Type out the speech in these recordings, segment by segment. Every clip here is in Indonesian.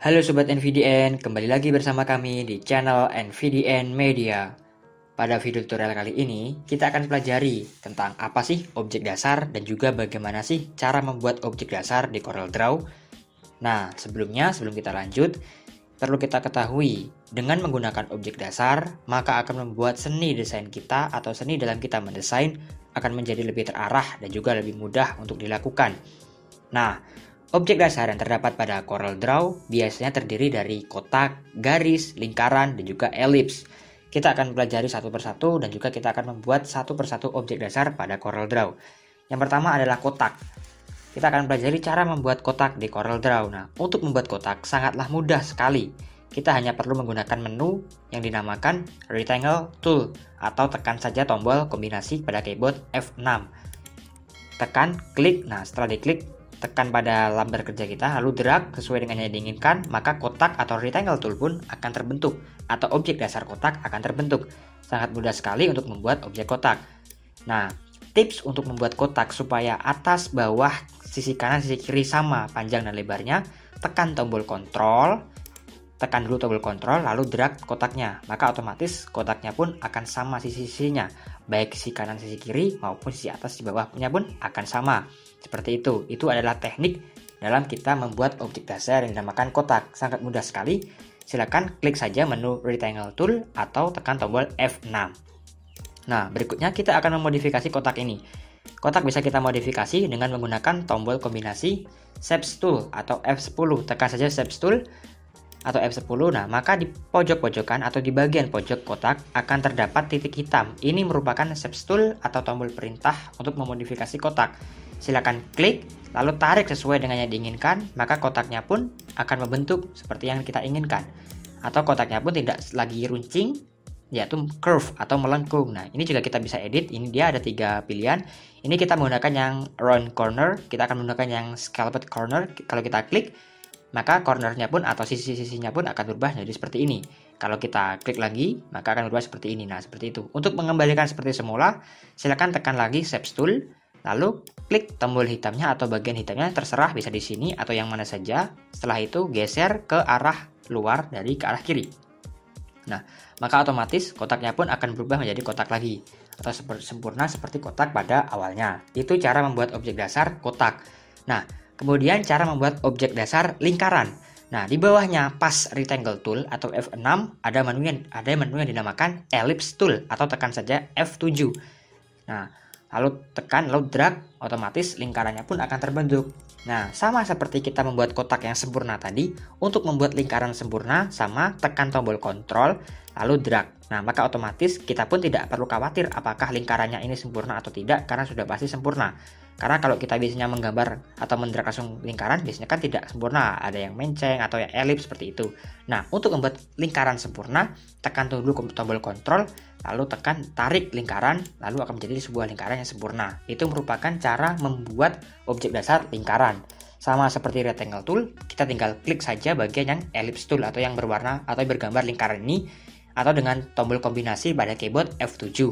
Halo Sobat NVDN, kembali lagi bersama kami di channel NVDN Media. Pada video tutorial kali ini, kita akan pelajari tentang apa sih objek dasar dan juga bagaimana sih cara membuat objek dasar di CorelDRAW. Nah, sebelum kita lanjut, perlu kita ketahui, dengan menggunakan objek dasar, maka akan membuat seni desain kita atau seni dalam kita mendesain akan menjadi lebih terarah dan juga lebih mudah untuk dilakukan. Nah, objek dasar yang terdapat pada CorelDRAW biasanya terdiri dari kotak, garis, lingkaran, dan juga elips. Kita akan pelajari satu persatu dan juga kita akan membuat satu persatu objek dasar pada CorelDRAW. Yang pertama adalah kotak. Kita akan pelajari cara membuat kotak di CorelDRAW. Nah, untuk membuat kotak sangatlah mudah sekali. Kita hanya perlu menggunakan menu yang dinamakan Rectangle Tool atau tekan saja tombol kombinasi pada keyboard F6. Tekan, klik, nah setelah diklik, tekan pada lambar kerja kita, lalu drag sesuai dengan yang diinginkan, maka kotak atau rectangle tool pun akan terbentuk, atau objek dasar kotak akan terbentuk. Sangat mudah sekali untuk membuat objek kotak. Nah, tips untuk membuat kotak supaya atas, bawah, sisi kanan, sisi kiri sama panjang dan lebarnya, tekan tombol kontrol, tekan dulu tombol kontrol, lalu drag kotaknya, maka otomatis kotaknya pun akan sama sisi-sisinya, baik sisi kanan, sisi kiri, maupun sisi atas, di bawahnya pun akan sama. Seperti itu adalah teknik dalam kita membuat objek dasar yang dinamakan kotak. Sangat mudah sekali. Silakan klik saja menu Rectangle Tool atau tekan tombol F6. Nah, berikutnya kita akan memodifikasi kotak ini. Kotak bisa kita modifikasi dengan menggunakan tombol kombinasi Shapes Tool atau F10. Tekan saja Shapes Tool atau F10. Nah, maka di pojok-pojokan atau di bagian pojok kotak akan terdapat titik hitam. Ini merupakan Shapes Tool atau tombol perintah untuk memodifikasi kotak. Silakan klik, lalu tarik sesuai dengan yang diinginkan, maka kotaknya pun akan membentuk seperti yang kita inginkan. Atau kotaknya pun tidak lagi runcing, yaitu curve atau melengkung. Nah, ini juga kita bisa edit. Ini dia ada 3 pilihan. Ini kita menggunakan yang round corner, kita akan menggunakan yang scalloped corner. Kalau kita klik, maka cornernya pun atau sisi-sisinya pun akan berubah jadi seperti ini. Kalau kita klik lagi, maka akan berubah seperti ini. Nah, seperti itu. Untuk mengembalikan seperti semula, silakan tekan lagi Shapes Tool, lalu klik tombol hitamnya atau bagian hitamnya, terserah bisa di sini atau yang mana saja. Setelah itu geser ke arah luar dari ke arah kiri. Nah, maka otomatis kotaknya pun akan berubah menjadi kotak lagi atau sempurna seperti kotak pada awalnya. Itu cara membuat objek dasar kotak. Nah, kemudian cara membuat objek dasar lingkaran. Nah, di bawahnya pas Rectangle Tool atau F6 ada menu yang dinamakan Ellipse Tool atau tekan saja F7. Nah, lalu tekan, lalu drag, otomatis lingkarannya pun akan terbentuk. Nah, sama seperti kita membuat kotak yang sempurna tadi, untuk membuat lingkaran sempurna, sama tekan tombol kontrol, lalu drag. Nah, maka otomatis kita pun tidak perlu khawatir apakah lingkarannya ini sempurna atau tidak, karena sudah pasti sempurna. Karena kalau kita biasanya menggambar atau mendrag langsung lingkaran, biasanya kan tidak sempurna, ada yang menceng atau yang elips seperti itu. Nah, untuk membuat lingkaran sempurna, tekan dulu tombol kontrol, lalu tekan tarik lingkaran, lalu akan menjadi sebuah lingkaran yang sempurna. Itu merupakan cara membuat objek dasar lingkaran. Sama seperti Rectangle Tool, kita tinggal klik saja bagian yang Ellipse Tool atau yang berwarna atau bergambar lingkaran ini, atau dengan tombol kombinasi pada keyboard F7.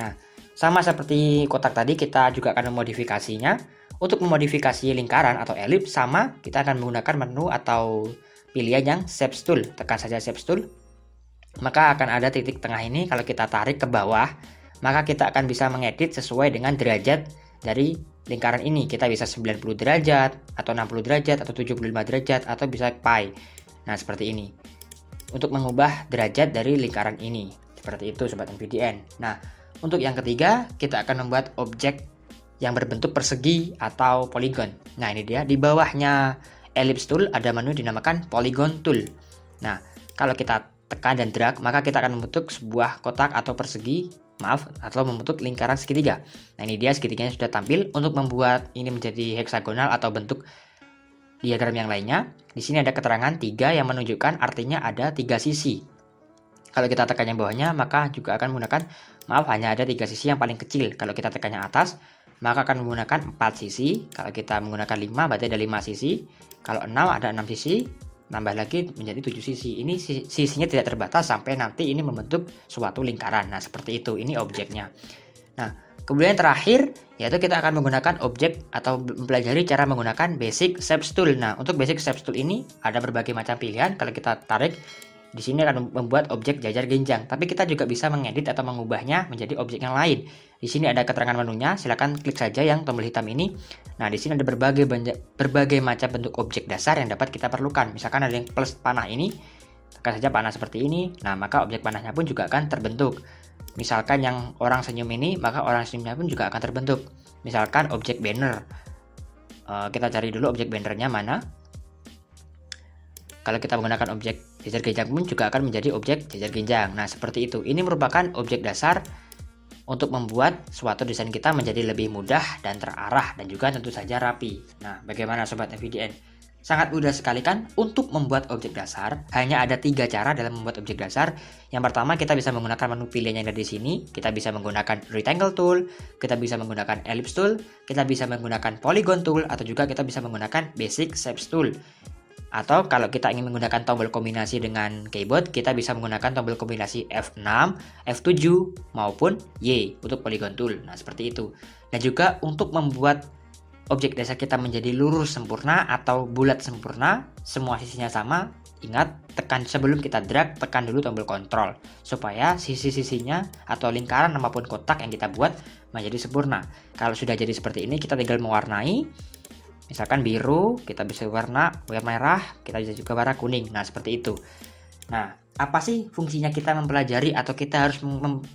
Nah, sama seperti kotak tadi, kita juga akan memodifikasinya. Untuk memodifikasi lingkaran atau elips, sama kita akan menggunakan menu atau pilihan yang Shapes Tool. Tekan saja Shapes Tool, maka akan ada titik tengah ini. Kalau kita tarik ke bawah, maka kita akan bisa mengedit sesuai dengan derajat dari lingkaran ini. Kita bisa 90 derajat, atau 60 derajat, atau 75 derajat, atau bisa pi. Nah, seperti ini. Untuk mengubah derajat dari lingkaran ini. Seperti itu, Sobat NVDN. Nah, untuk yang ketiga, kita akan membuat objek yang berbentuk persegi atau polygon. Nah, ini dia. Di bawahnya Ellipse Tool ada menu dinamakan Polygon Tool. Nah, kalau kita tekan dan drag, maka kita akan membentuk sebuah kotak atau persegi, atau membentuk lingkaran segitiga. Nah, ini dia segitiganya sudah tampil. Untuk membuat ini menjadi heksagonal atau bentuk diagram yang lainnya, di sini ada keterangan 3 yang menunjukkan artinya ada 3 sisi. Kalau kita tekan yang bawahnya, maka juga akan menggunakan, hanya ada 3 sisi yang paling kecil. Kalau kita tekan yang atas, maka akan menggunakan 4 sisi. Kalau kita menggunakan 5, berarti ada 5 sisi. Kalau 6, ada 6 sisi. Nambah lagi menjadi 7 sisi. Ini sisinya tidak terbatas sampai nanti ini membentuk suatu lingkaran. Nah, seperti itu. Ini objeknya. Nah, kemudian terakhir, yaitu kita akan menggunakan objek atau mempelajari cara menggunakan basic shapes tool. Nah, untuk basic shapes tool ini ada berbagai macam pilihan. Kalau kita tarik di sini akan membuat objek jajar genjang, tapi kita juga bisa mengedit atau mengubahnya menjadi objek yang lain. Di sini ada keterangan menunya, silakan klik saja yang tombol hitam ini. Nah, di sini ada berbagai macam bentuk objek dasar yang dapat kita perlukan. Misalkan ada yang plus panah ini, tekan saja panah seperti ini. Nah, maka objek panahnya pun juga akan terbentuk. Misalkan yang orang senyum ini, maka orang senyumnya pun juga akan terbentuk. Misalkan objek banner. Kita cari dulu objek bannernya mana. Kalau kita menggunakan objek jajar genjang pun juga akan menjadi objek jajar genjang. Nah, seperti itu. Ini merupakan objek dasar untuk membuat suatu desain kita menjadi lebih mudah dan terarah dan juga tentu saja rapi. Nah, bagaimana Sobat FVDN? Sangat mudah sekali kan untuk membuat objek dasar. Hanya ada 3 cara dalam membuat objek dasar. Yang pertama, kita bisa menggunakan menu pilihan yang ada di sini. Kita bisa menggunakan rectangle tool, kita bisa menggunakan ellipse tool, kita bisa menggunakan polygon tool, atau juga kita bisa menggunakan basic shapes tool. Atau kalau kita ingin menggunakan tombol kombinasi dengan keyboard, kita bisa menggunakan tombol kombinasi F6, F7 maupun Y untuk polygon tool. Nah, seperti itu. Dan juga untuk membuat objek dasar kita menjadi lurus sempurna atau bulat sempurna, semua sisinya sama. Ingat, tekan sebelum kita drag, tekan dulu tombol kontrol supaya sisi-sisinya atau lingkaran maupun kotak yang kita buat menjadi sempurna. Kalau sudah jadi seperti ini, kita tinggal mewarnai. Misalkan biru, kita bisa warna merah, kita bisa juga warna kuning. Nah, seperti itu. Nah, apa sih fungsinya kita mempelajari atau kita harus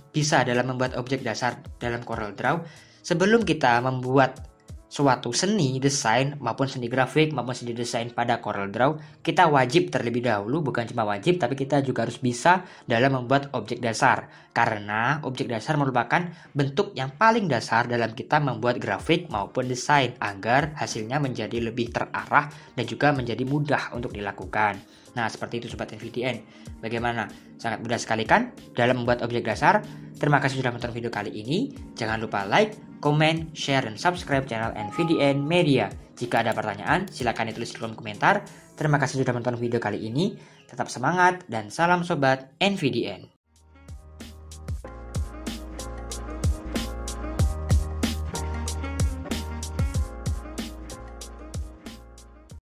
bisa dalam membuat objek dasar dalam CorelDRAW? Sebelum kita membuat suatu seni desain maupun seni grafik maupun seni desain pada CorelDRAW, kita wajib terlebih dahulu, bukan cuma wajib, tapi kita juga harus bisa dalam membuat objek dasar. Karena objek dasar merupakan bentuk yang paling dasar dalam kita membuat grafik maupun desain agar hasilnya menjadi lebih terarah dan juga menjadi mudah untuk dilakukan. Nah, seperti itu Sobat FVDN. Bagaimana? Sangat mudah sekali kan dalam membuat objek dasar? Terima kasih sudah menonton video kali ini. Jangan lupa like, comment, share, dan subscribe channel NVDN Media. Jika ada pertanyaan, silakan ditulis di kolom komentar. Terima kasih sudah menonton video kali ini. Tetap semangat dan salam Sobat NVDN.